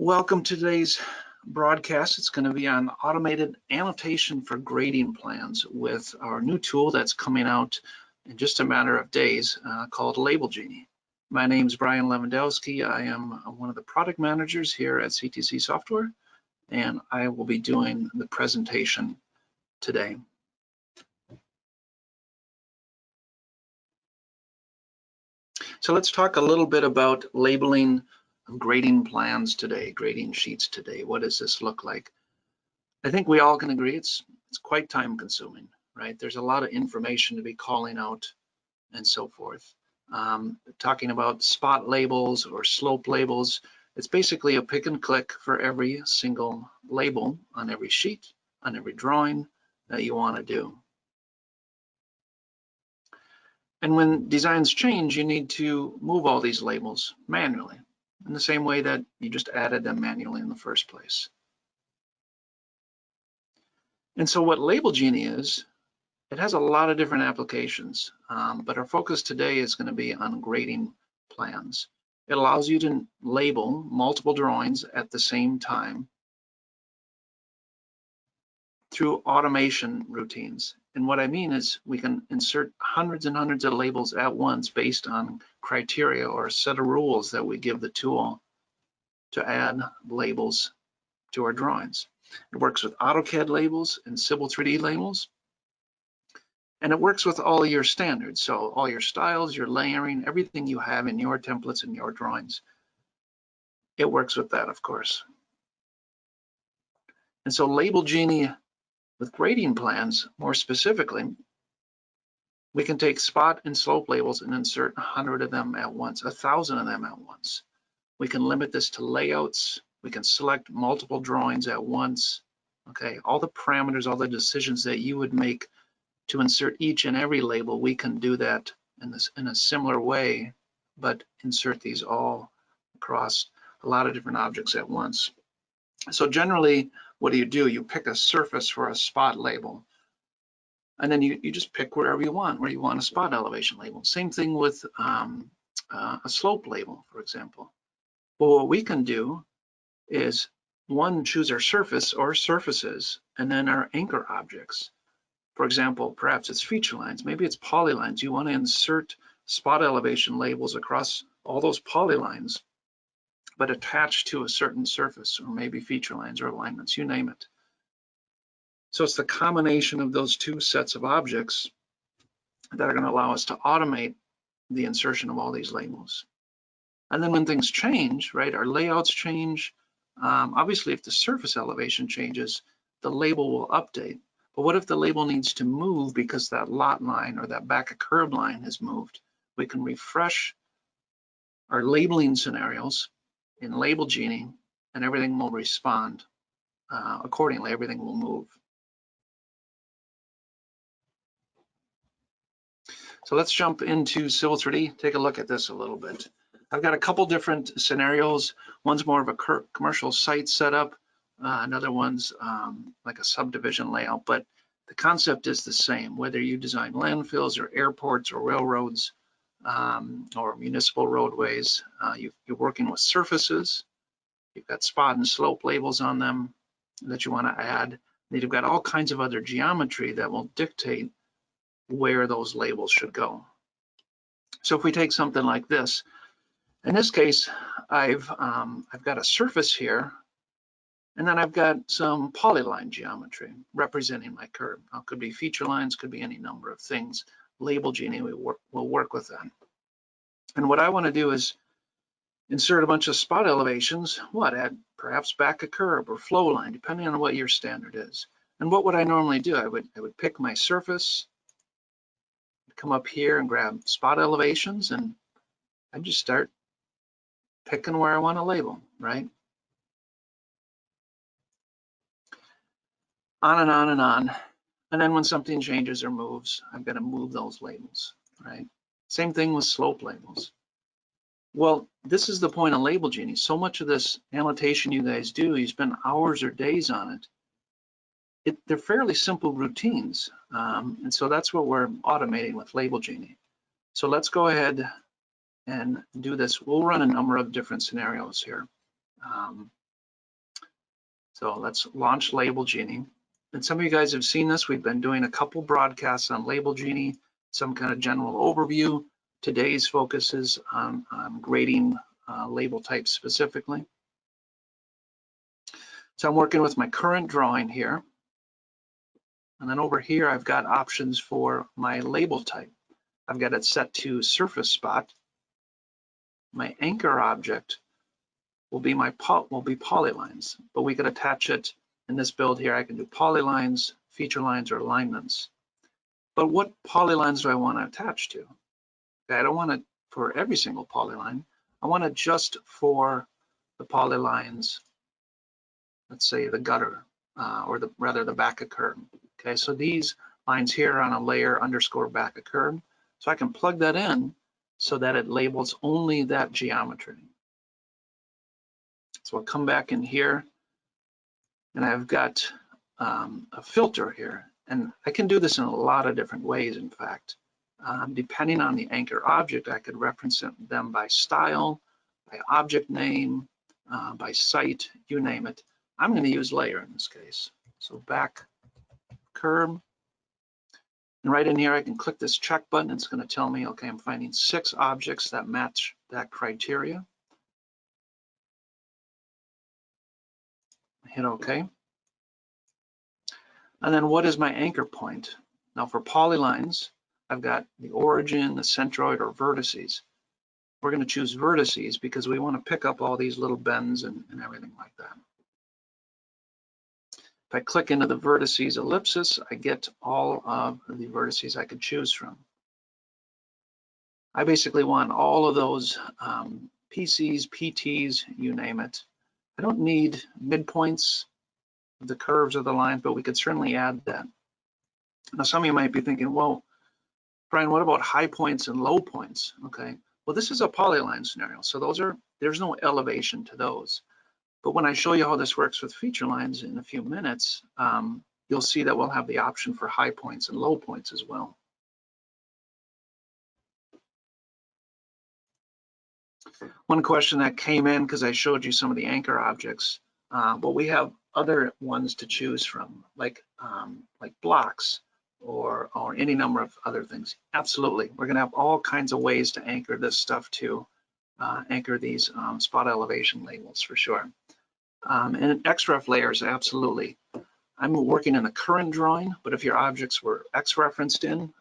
Welcome to today's broadcast. It's going to be on automated annotation for grading plans with our new tool that's coming out in just a matter of days called Label Genie. My name is Brian Lewandowski. I am one of the product managers here at CTC Software, and I will be doing the presentation today. So let's talk a little bit about labeling grading plans today, grading sheets today. What does this look like? I think we all can agree it's quite time consuming, right? There's a lot of information to be calling out and so forth. Talking about spot labels or slope labels, it's basically a pick and click for every single label on every sheet, on every drawing that you want to do. And when designs change, you need to move all these labels manually, in the same way that you just added them manually in the first place. And so what Label Genie is, it has a lot of different applications, but our focus today is going to be on grading plans. It allows you to label multiple drawings at the same time through automation routines. And what I mean is we can insert hundreds and hundreds of labels at once based on criteria or a set of rules that we give the tool to add labels to our drawings. It works with AutoCAD labels and Civil 3D labels. And it works with all your standards. So all your styles, your layering, everything you have in your templates and your drawings. It works with that, of course. And so Label Genie with grading plans, more specifically, we can take spot and slope labels and insert 100 of them at once, 1,000 of them at once. We can limit this to layouts. We can select multiple drawings at once. Okay, all the parameters, all the decisions that you would make to insert each and every label, we can do that in a similar way, but insert these all across a lot of different objects at once. So generally, what do? You pick a surface for a spot label, and then you just pick wherever you want, where you want a spot elevation label. Same thing with a slope label, for example. Well, what we can do is, one, choose our surface or surfaces, and then our anchor objects. For example, perhaps it's feature lines, maybe it's polylines. You want to insert spot elevation labels across all those polylines, but attached to a certain surface, or maybe feature lines or alignments, you name it. So it's the combination of those two sets of objects that are going to allow us to automate the insertion of all these labels. And then when things change, right, our layouts change. Obviously, if the surface elevation changes, the label will update. But what if the label needs to move because that lot line or that back of curb line has moved? We can refresh our labeling scenarios in Label Genie, and everything will respond accordingly. Everything will move. So let's jump into Civil 3D. Take a look at this a little bit. I've got a couple different scenarios. One's more of a commercial site setup. Another one's like a subdivision layout, but the concept is the same. Whether you design landfills or airports or railroads or municipal roadways, you're working with surfaces. You've got spot and slope labels on them that you want to add. And you've got all kinds of other geometry that will dictate where those labels should go. So if we take something like this, in this case, I've got a surface here, and then I've got some polyline geometry representing my curve. Now, it could be feature lines, could be any number of things. Label Genie will work with that. And what I want to do is insert a bunch of spot elevations. Add perhaps back a curb or flow line, depending on what your standard is. And what would I normally do? I would pick my surface, come up here and grab spot elevations, and I just start picking where I want to label, right? On and on and on. And then when something changes or moves, I've got to move those labels, right? Same thing with slope labels. Well, this is the point of Label Genie. So much of this annotation you guys do, you spend hours or days on it. They're fairly simple routines. And so that's what we're automating with Label Genie. So let's go ahead and do this. We'll run a number of different scenarios here. So let's launch Label Genie. And some of you guys have seen this. We've been doing a couple broadcasts on Label Genie, some kind of general overview. Today's focus is on grading label types specifically. So I'm working with my current drawing here. And then over here, I've got options for my label type. I've got it set to surface spot. My anchor object will be polylines, but we could attach it in this build here. I can do polylines, feature lines, or alignments. But what polylines do I want to attach to? Okay, I don't want it for every single polyline. I want it just for the polylines, let's say the gutter, or rather the back of curb. Okay, so these lines here are on a layer underscore back of curb. So I can plug that in so that it labels only that geometry. So I'll come back in here and I've got a filter here. And I can do this in a lot of different ways, in fact. Depending on the anchor object, I could reference them by style, by object name, by site, you name it. I'm going to use layer in this case. So back curb. And right in here, I can click this check button. It's going to tell me, okay, I'm finding 6 objects that match that criteria. Hit OK. And then what is my anchor point? Now for polylines, I've got the origin, the centroid, or vertices. We're going to choose vertices because we want to pick up all these little bends and everything like that. If I click into the vertices ellipsis, I get all of the vertices I could choose from. I basically want all of those PCs, PTs, you name it. I don't need midpoints of the curves or the lines, but we could certainly add that. Now, some of you might be thinking, well, Brian, what about high points and low points? Okay, well, this is a polyline scenario, so there's no elevation to those. But when I show you how this works with feature lines in a few minutes, you'll see that we'll have the option for high points and low points as well. One question that came in, because I showed you some of the anchor objects, but we have other ones to choose from, like blocks or any number of other things. Absolutely, we're going to have all kinds of ways to anchor this stuff too, anchor these spot elevation labels for sure. And XREF layers, absolutely. I'm working in the current drawing, but if your objects were X-referenced in,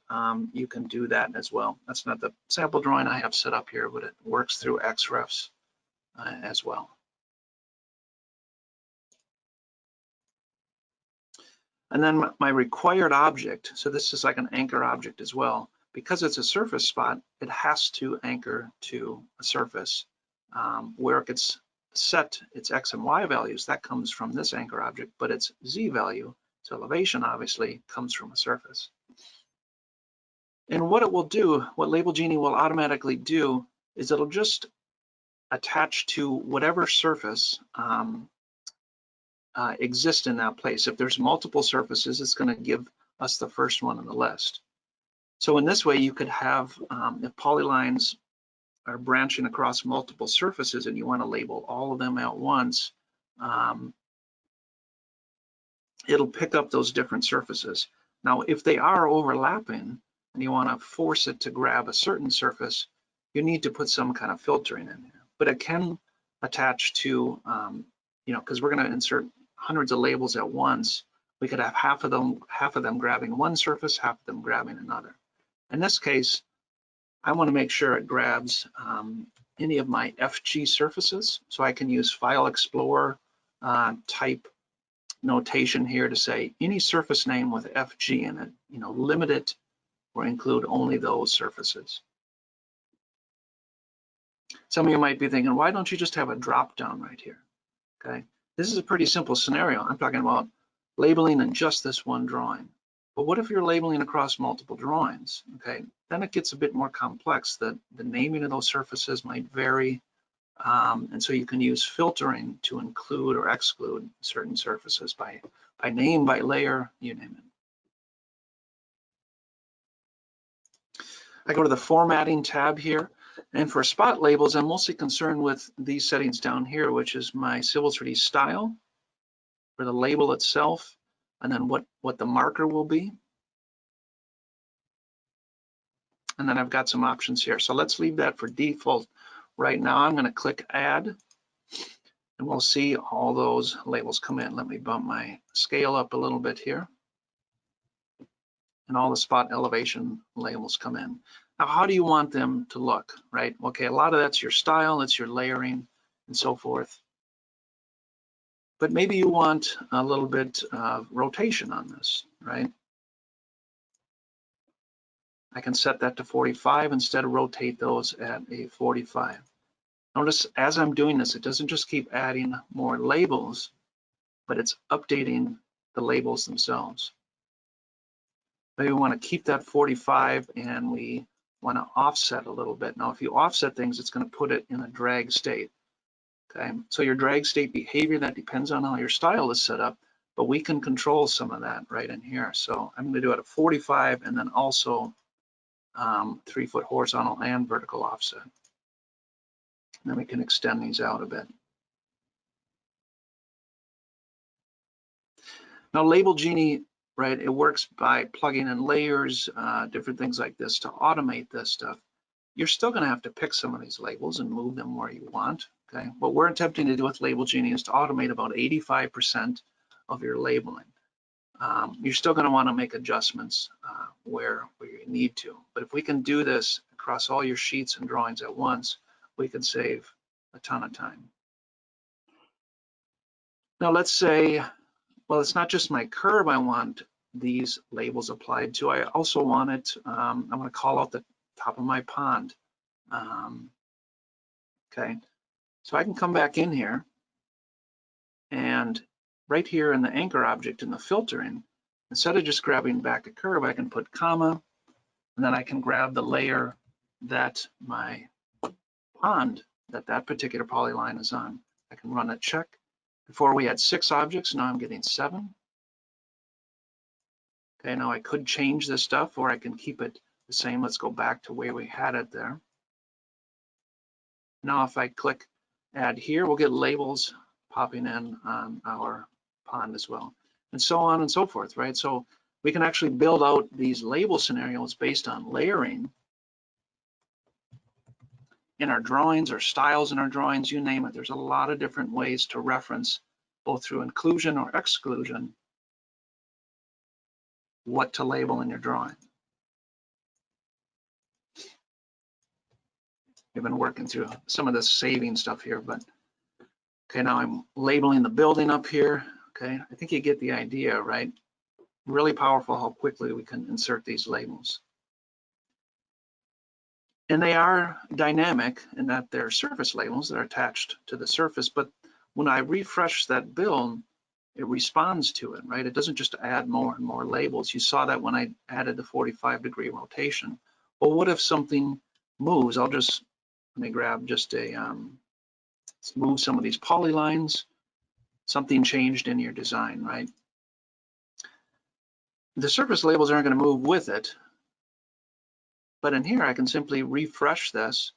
you can do that as well. That's not the sample drawing I have set up here, but it works through XREFs as well. And then my required object, so this is like an anchor object as well. Because it's a surface spot, it has to anchor to a surface. Where it gets set its X and Y values, that comes from this anchor object, but its Z value, its elevation obviously, comes from a surface. And what it will do, what Label Genie will automatically do, is it'll just attach to whatever surface exists in that place. If there's multiple surfaces, it's going to give us the first one on the list. So in this way, you could have, if polylines are branching across multiple surfaces and you want to label all of them at once, it'll pick up those different surfaces. Now, if they are overlapping and you want to force it to grab a certain surface, you need to put some kind of filtering in there. But it can attach to, because we're going to insert hundreds of labels at once, we could have half of them grabbing one surface, half of them grabbing another. In this case, I want to make sure it grabs any of my FG surfaces. So I can use File Explorer type notation here to say any surface name with FG in it, limit it or include only those surfaces. Some of you might be thinking, why don't you just have a drop down right here? Okay, this is a pretty simple scenario. I'm talking about labeling in just this one drawing. But what if you're labeling across multiple drawings? Okay, then it gets a bit more complex. The naming of those surfaces might vary, and so you can use filtering to include or exclude certain surfaces by name, by layer, you name it. I go to the formatting tab here, and for spot labels, I'm mostly concerned with these settings down here, which is my Civil 3D style for the label itself, and then what the marker will be. And then I've got some options here. So let's leave that for default right now. I'm going to click add, and we'll see all those labels come in. Let me bump my scale up a little bit here. And all the spot elevation labels come in. Now, how do you want them to look, right? Okay, a lot of that's your style, it's your layering, and so forth. But maybe you want a little bit of rotation on this, right? I can set that to 45 instead of rotate those at a 45. Notice as I'm doing this, it doesn't just keep adding more labels, but it's updating the labels themselves. Maybe we want to keep that 45 and we want to offset a little bit. Now, if you offset things, it's going to put it in a drag state. Okay, so your drag state behavior, that depends on how your style is set up, but we can control some of that right in here. So I'm going to do it at 45 and then also 3-foot horizontal and vertical offset. And then we can extend these out a bit. Now, Label Genie, right, it works by plugging in layers, different things like this to automate this stuff. You're still going to have to pick some of these labels and move them where you want. Okay, what we're attempting to do with Label Genie is to automate about 85% of your labeling. You're still going to want to make adjustments where you need to. But if we can do this across all your sheets and drawings at once, we can save a ton of time. Now let's say, well, it's not just my curve I want these labels applied to. I also want it, I'm going to call out the top of my pond. Okay, so I can come back in here and right here in the anchor object in the filtering, instead of just grabbing back a curve, I can put comma, and then I can grab the layer that my pond, that particular polyline is on. I can run a check. Before we had 6 objects, now I'm getting 7. Okay, now I could change this stuff or I can keep it the same. Let's go back to where we had it there. Now if I click add here, we'll get labels popping in on our pond as well, and so on and so forth, right? So we can actually build out these label scenarios based on layering in our drawings or styles in our drawings, you name it. There's a lot of different ways to reference, both through inclusion or exclusion, what to label in your drawing. We've been working through some of this saving stuff here, but okay, now I'm labeling the building up here. Okay, I think you get the idea, right? Really powerful how quickly we can insert these labels. And they are dynamic in that they're surface labels that are attached to the surface, but when I refresh that build, it responds to it, right? It doesn't just add more and more labels. You saw that when I added the 45-degree rotation. Well, what if something moves? Let me grab just a, let's move some of these polylines. Something changed in your design, right? The surface labels aren't going to move with it, but in here I can simply refresh this.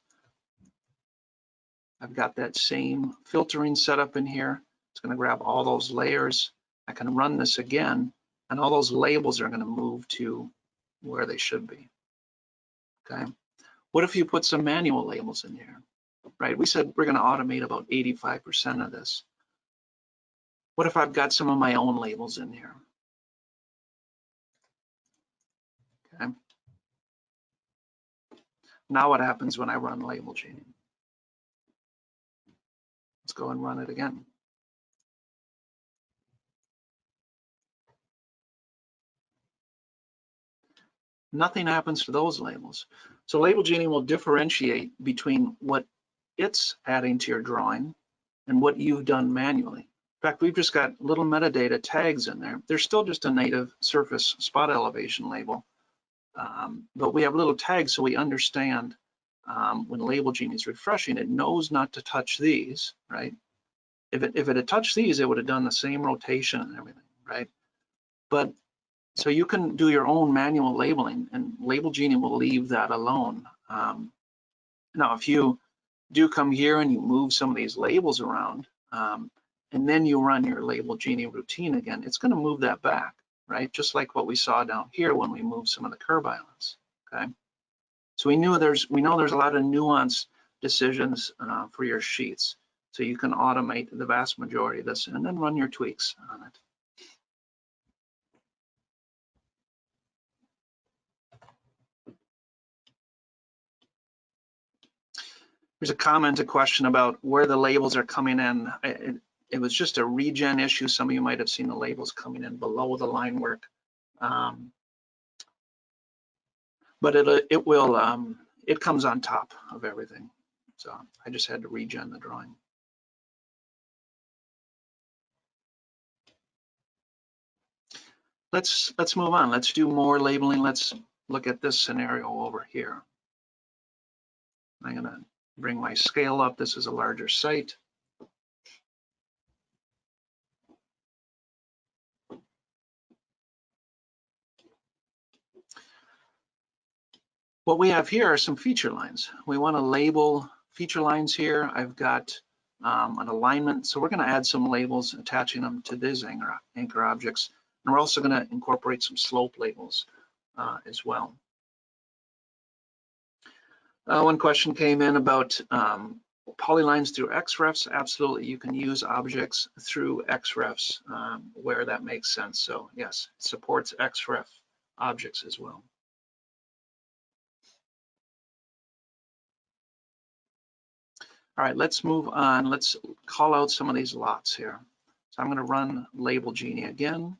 I've got that same filtering set up in here. It's going to grab all those layers. I can run this again, and all those labels are going to move to where they should be. Okay. What if you put some manual labels in here, right? We said we're going to automate about 85% of this. What if I've got some of my own labels in here? Okay. Now what happens when I run Label Genie? Let's go and run it again. Nothing happens to those labels. So Label Genie will differentiate between what it's adding to your drawing and what you've done manually. In fact, we've just got little metadata tags in there. They're still just a native surface spot elevation label, but we have little tags so we understand when Label Genie is refreshing, it knows not to touch these, right? If it had touched these, it would have done the same rotation and everything, right? But so you can do your own manual labeling, and Label Genie will leave that alone. Now, if you do come here and you move some of these labels around, and then you run your Label Genie routine again, it's going to move that back, right? Just like what we saw down here when we moved some of the curve islands, okay? So we know there's a lot of nuanced decisions for your sheets. So you can automate the vast majority of this and then run your tweaks on it. There's a comment, a question about where the labels are coming in. It was just a regen issue. Some of you might have seen the labels coming in below the line work. But it comes on top of everything. So I just had to regen the drawing. Let's move on. Let's do more labeling. Let's look at this scenario over here. I'm gonna bring my scale up. This is a larger site. What we have here are some feature lines. We want to label feature lines here. I've got an alignment, so we're going to add some labels, attaching them to these anchor objects. And we're also going to incorporate some slope labels as well. One question came in about polylines through XREFs. Absolutely, you can use objects through XREFs where that makes sense. So yes, it supports XREF objects as well. All right, let's move on. Let's call out some of these lots here. So I'm going to run Label Genie again.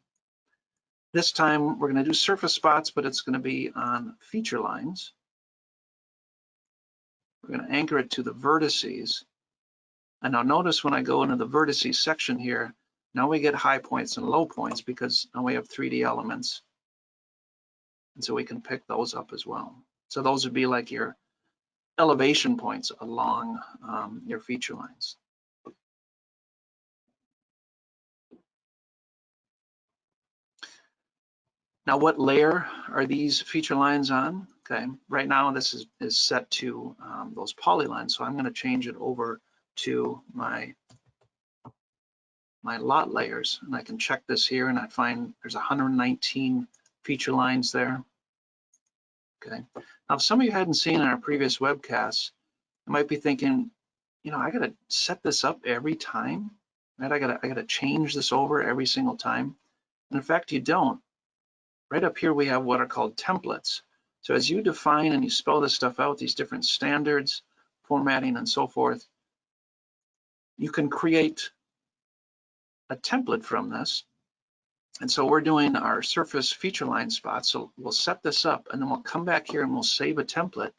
This time we're going to do surface spots, but it's going to be on feature lines. We're going to anchor it to the vertices. And now notice when I go into the vertices section here, now we get high points and low points because now we have 3D elements. And so we can pick those up as well. So those would be like your elevation points along your feature lines. Now, what layer are these feature lines on? Okay, right now this is set to those polylines, so I'm going to change it over to my lot layers, and I can check this here, and I find there's 119 feature lines there. Okay, now if some of you hadn't seen in our previous webcasts, you might be thinking, you know, I got to set this up every time, right? I got to change this over every single time. And in fact, you don't. Right up here, we have what are called templates. So as you define and you spell this stuff out, these different standards, formatting, and so forth, you can create a template from this. And so we're doing our surface feature line spot. So we'll set this up, and then we'll come back here and we'll save a template.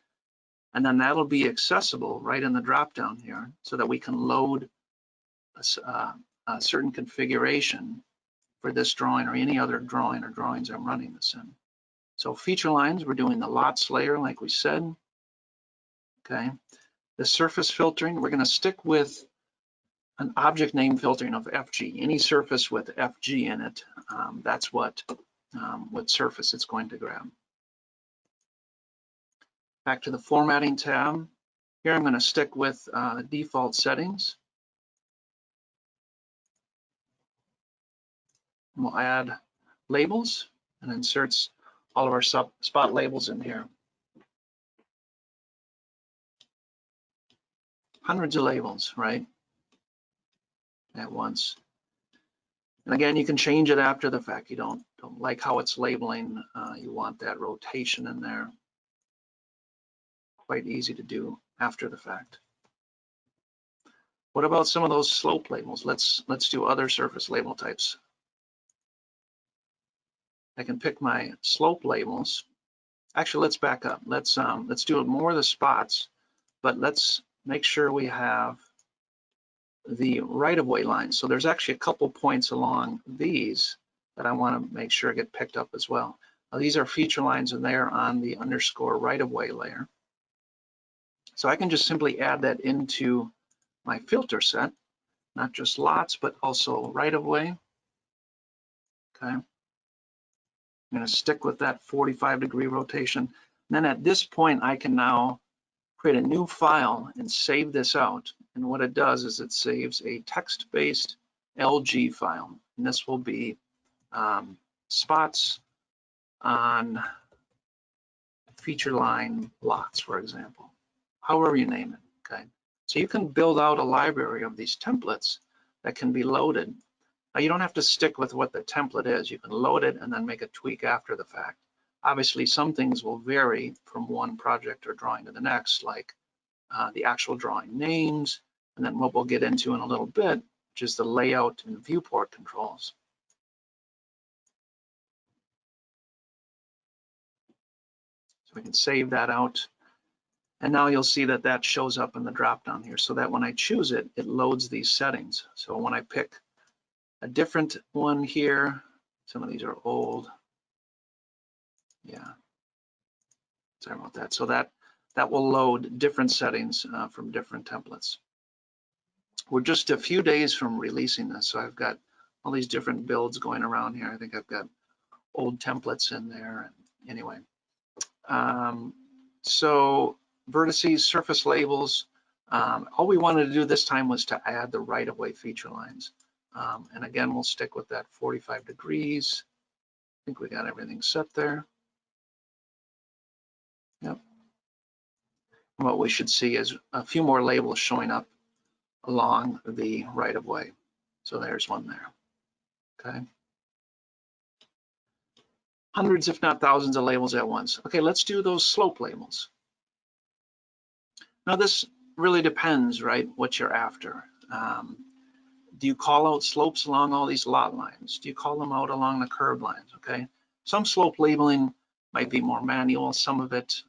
And then that'll be accessible right in the dropdown here so that we can load a certain configuration for this drawing or any other drawing or drawings I'm running this in. So feature lines, we're doing the lots layer like we said. Okay, the surface filtering, we're going to stick with an object name filtering of FG. Any surface with FG in it, that's what surface it's going to grab. Back to the formatting tab. Here I'm going to stick with the default settings. We'll add labels and inserts all of our spot labels in here. Hundreds of labels, right? At once. And again, you can change it after the fact. You don't like how it's labeling. You want that rotation in there. Quite easy to do after the fact. What about some of those slope labels? Let's do other surface label types. I can pick my slope labels. Actually, let's back up. Let's do more of the spots, but let's make sure we have the right-of-way lines. So there's actually a couple points along these that I want to make sure get picked up as well. Now, these are feature lines and they're on the underscore right-of-way layer. So I can just simply add that into my filter set, not just lots, but also right-of-way. Okay. I'm going to stick with that 45-degree rotation. And then at this point, I can now create a new file and save this out. And what it does is it saves a text-based LG file, and this will be spots on feature line blocks, for example, however you name it, okay? So you can build out a library of these templates that can be loaded. Now you don't have to stick with what the template is. You can load it and then make a tweak after the fact. Obviously, some things will vary from one project or drawing to the next, like the actual drawing names, and then what we'll get into in a little bit, which is the layout and viewport controls. So we can save that out. And now you'll see that that shows up in the drop-down here, so that when I choose it, it loads these settings. So when I pick a different one here, some of these are old. Yeah, sorry about that. So that will load different settings from different templates. We're just a few days from releasing this, so I've got all these different builds going around here. I think I've got old templates in there. Anyway, so vertices, surface labels. All we wanted to do this time was to add the right-of-way feature lines. And again, we'll stick with that 45 degrees. I think we got everything set there. Yep. And what we should see is a few more labels showing up along the right-of-way. So there's one there, okay? Hundreds, if not thousands of labels at once. Okay, let's do those slope labels. Now this really depends, right, what you're after. Do you call out slopes along all these lot lines? Do you call them out along the curb lines, okay? Some slope labeling might be more manual. Some of it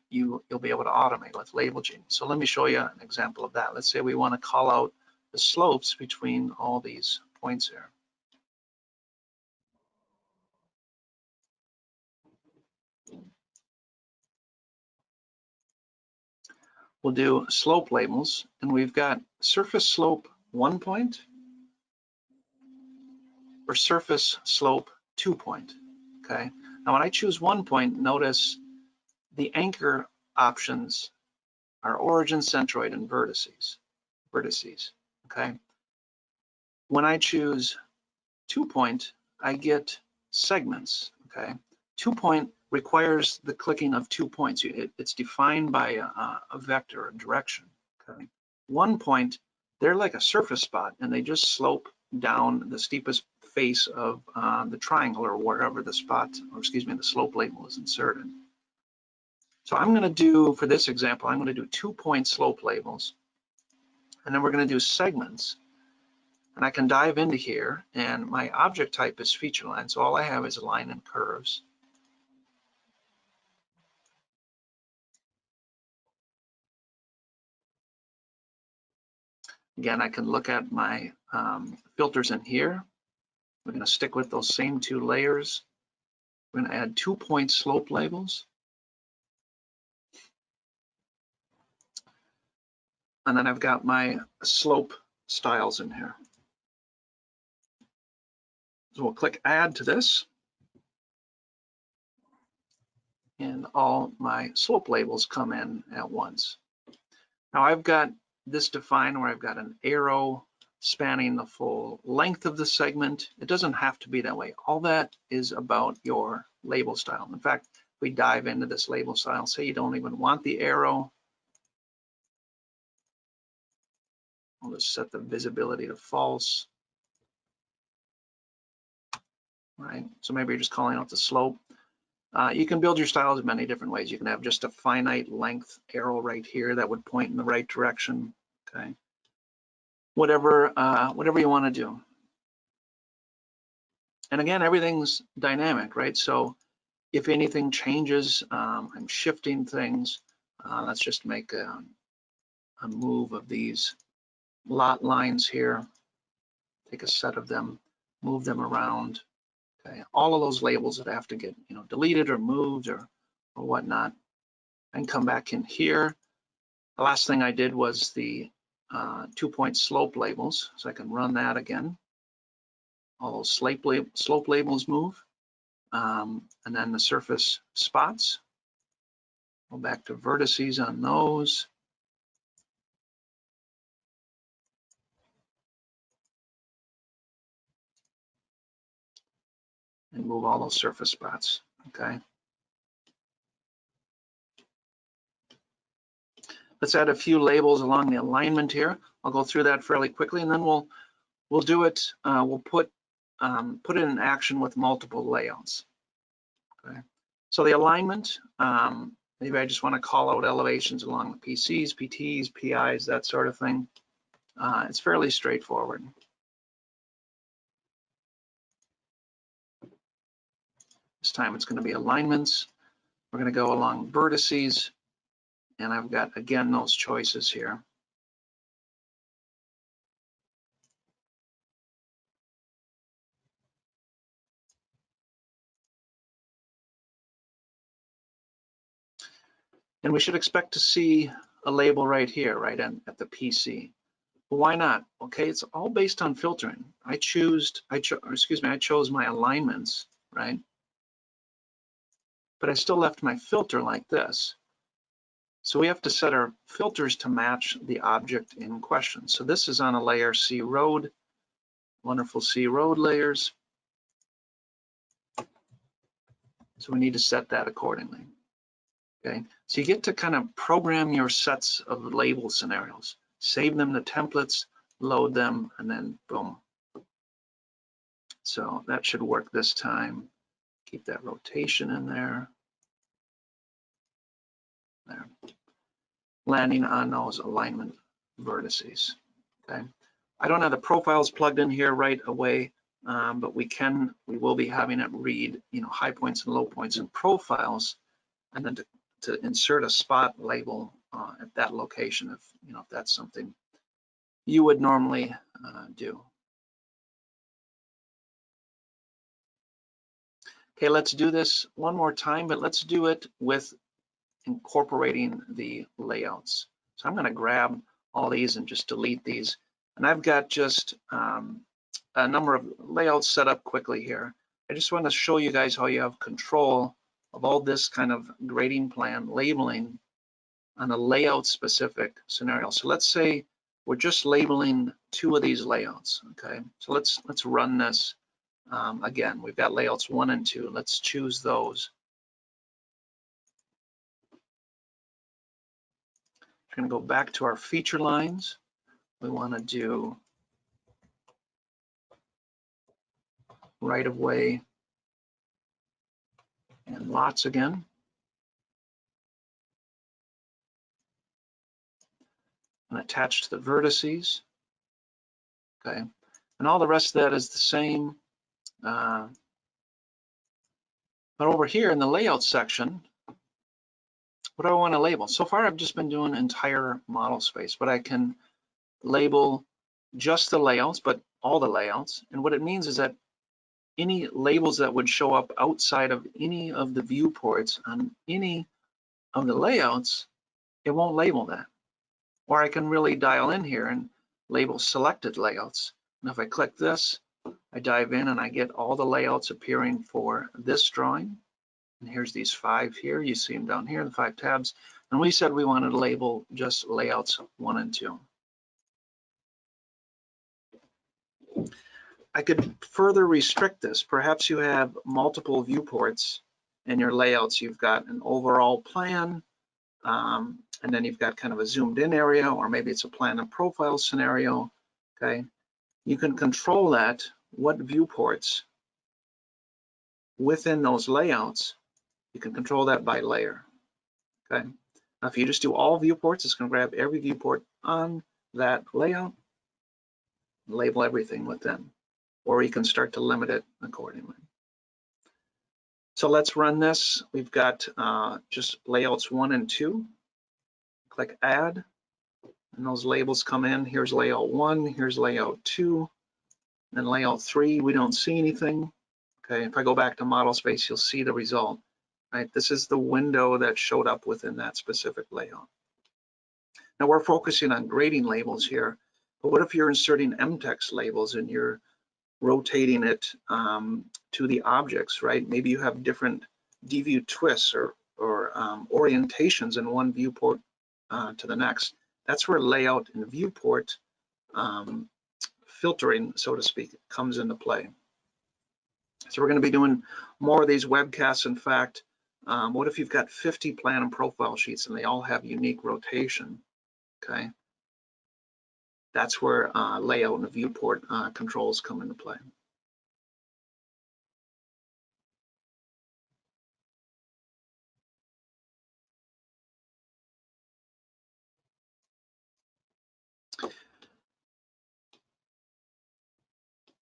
you'll be able to automate with Label Genie. So let me show you an example of that. Let's say we want to call out the slopes between all these points here. We'll do slope labels, and we've got surface slope 1 point or surface slope 2 point, okay? Now when I choose 1 point, notice the anchor options are origin, centroid, and vertices, okay? When I choose 2 point, I get segments, okay? 2 point requires the clicking of 2 points. It's defined by a vector, a direction, okay? 1 point, they're like a surface spot, and they just slope down the steepest face of the triangle or wherever the spot, or excuse me, the slope label is inserted. So I'm going to do, for this example, I'm going to do 2 point slope labels, and then we're going to do segments. And I can dive into here, and my object type is feature line, so all I have is line and curves. Again, I can look at my filters in here. We're going to stick with those same 2 layers. We're going to add 2 point slope labels. And then I've got my slope styles in here. So we'll click add to this. And all my slope labels come in at once. Now I've got this defined where I've got an arrow spanning the full length of the segment. It doesn't have to be that way. All that is about your label style. In fact, if we dive into this label style, say you don't even want the arrow, I'll just set the visibility to false. Right, so maybe you're just calling out the slope. You can build your styles in many different ways. You can have just a finite length arrow right here that would point in the right direction. Okay, whatever you want to do. And again, everything's dynamic, right? So if anything changes, I'm shifting things. Let's just make a move of these lot lines here. Take a set of them, move them around. Okay, all of those labels that have to get deleted or moved or whatnot, and come back in here. The last thing I did was the 2 point slope labels, so I can run that again. All those slope labels move, and then the surface spots. Go back to vertices on those. and move all those surface spots, okay? Let's add a few labels along the alignment here. I'll go through that fairly quickly, and then we'll do it. We'll put it in action with multiple layouts. Okay. So the alignment, maybe I just want to call out elevations along the PCs, PTs, PIs, that sort of thing. It's fairly straightforward. This time it's going to be alignments. We're going to go along vertices, and I've got, again, those choices here. And we should expect to see a label right here, right at the PC. Well, why not? Okay, it's all based on filtering. I chose my alignments, right? But I still left my filter like this. So we have to set our filters to match the object in question. So this is on a layer C road, wonderful C road layers. So we need to set that accordingly. Okay, so you get to kind of program your sets of label scenarios, save them to templates, load them, and then boom. So that should work this time. Keep that rotation in there. There. Landing on those alignment vertices. Okay. I don't have the profiles plugged in here right away, but we will be having it read, high points and low points and profiles, and then to insert a spot label at that location if that's something you would normally do. Okay, let's do this one more time, but let's do it with incorporating the layouts. So I'm going to grab all these and just delete these. And I've got just a number of layouts set up quickly here. I just want to show you guys how you have control of all this kind of grading plan labeling on a layout specific scenario. So let's say we're just labeling 2 of these layouts. Okay, so let's run this. Again, we've got layouts 1 and 2. Let's choose those. We're going to go back to our feature lines. We want to do right of way and lots again. And attach to the vertices. Okay, and all the rest of that is the same. But over here in the layout section, what do I want to label? So far, I've just been doing entire model space, but I can label just the layouts, but all the layouts. And what it means is that any labels that would show up outside of any of the viewports on any of the layouts, it won't label that. Or I can really dial in here and label selected layouts. And if I click this, I dive in and I get all the layouts appearing for this drawing. And here's these 5 here. You see them down here, the 5 tabs. And we said we wanted to label just layouts 1 and 2. I could further restrict this. Perhaps you have multiple viewports in your layouts. You've got an overall plan, and then you've got kind of a zoomed in area, or maybe it's a plan and profile scenario. Okay, you can control that, what viewports within those layouts. You can control that by layer. Okay, now if you just do all viewports, it's going to grab every viewport on that layout, label everything within, or you can start to limit it accordingly. So let's run this. We've got just layouts 1 and 2. Click add, and those labels come in. Here's layout 1, here's layout 2, then layout 3, we don't see anything. Okay, if I go back to model space, you'll see the result. Right, this is the window that showed up within that specific layout. Now we're focusing on grading labels here, but what if you're inserting mtext labels and you're rotating it to the objects, right? Maybe you have different D-view twists or orientations in one viewport to the next. That's where layout and viewport filtering, so to speak, comes into play. So we're going to be doing more of these webcasts. In fact, what if you've got 50 plan and profile sheets and they all have unique rotation? Okay, that's where layout and viewport controls come into play.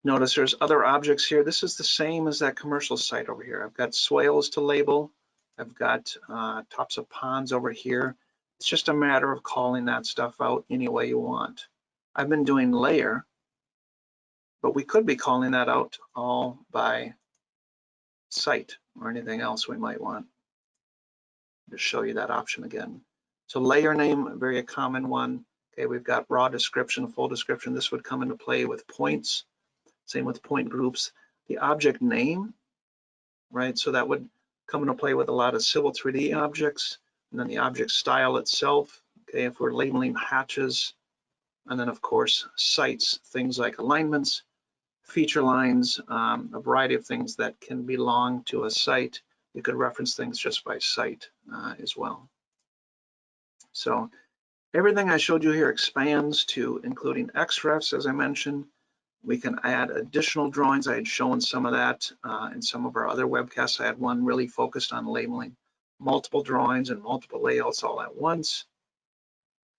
Notice there's other objects here. This is the same as that commercial site over here. I've got swales to label. I've got tops of ponds over here. It's just a matter of calling that stuff out any way you want. I've been doing layer, but we could be calling that out all by site or anything else we might want. Just show you that option again. So layer name, a very common one. Okay, we've got raw description, full description. This would come into play with points. Same with point groups. The object name, right? So that would come into play with a lot of Civil 3D objects. And then the object style itself, okay, if we're labeling hatches. And then of course, sites, things like alignments, feature lines, a variety of things that can belong to a site. You could reference things just by site as well. So everything I showed you here expands to including XREFs, as I mentioned. We can add additional drawings. I had shown some of that in some of our other webcasts. I had one really focused on labeling multiple drawings and multiple layouts all at once.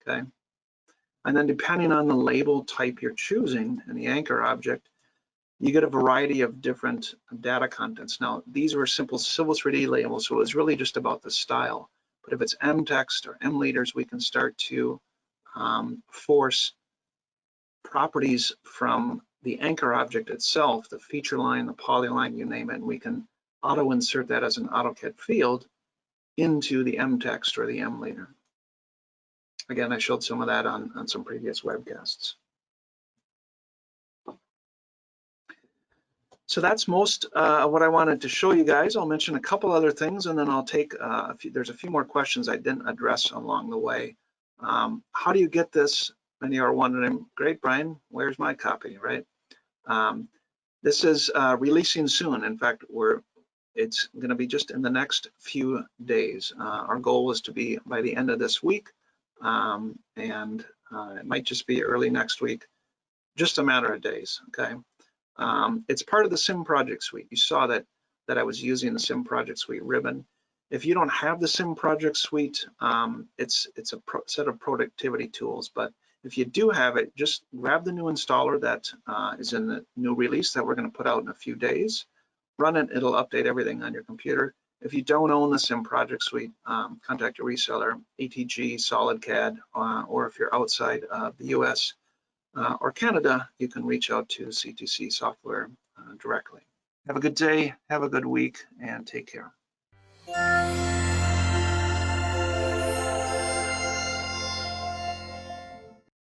Okay. And then depending on the label type you're choosing and the anchor object, you get a variety of different data contents. Now, these were simple Civil 3D labels, so it was really just about the style. But if it's mtext or mleaders, we can start to force properties from the anchor object itself, the feature line, the polyline, you name it, and we can auto insert that as an AutoCAD field into the mtext or the mleader. Again, I showed some of that on some previous webcasts. So that's most what I wanted to show you guys. I'll mention a couple other things and then I'll take there's a few more questions I didn't address along the way. How do you get this? Many are wondering, great, Brian, where's my copy, right? This is releasing soon. In fact, it's going to be just in the next few days. Our goal is to be by the end of this week, and it might just be early next week, just a matter of days, okay? It's part of the CIM Project Suite. You saw that I was using the CIM Project Suite ribbon. If you don't have the CIM Project Suite, it's a set of productivity tools, but if you do have it, just grab the new installer that is in the new release that we're going to put out in a few days. Run it, it'll update everything on your computer. If you don't own the CIM Project Suite, contact your reseller, ATG, SolidCAD, or if you're outside of the US or Canada, you can reach out to CTC Software directly. Have a good day, have a good week, and take care.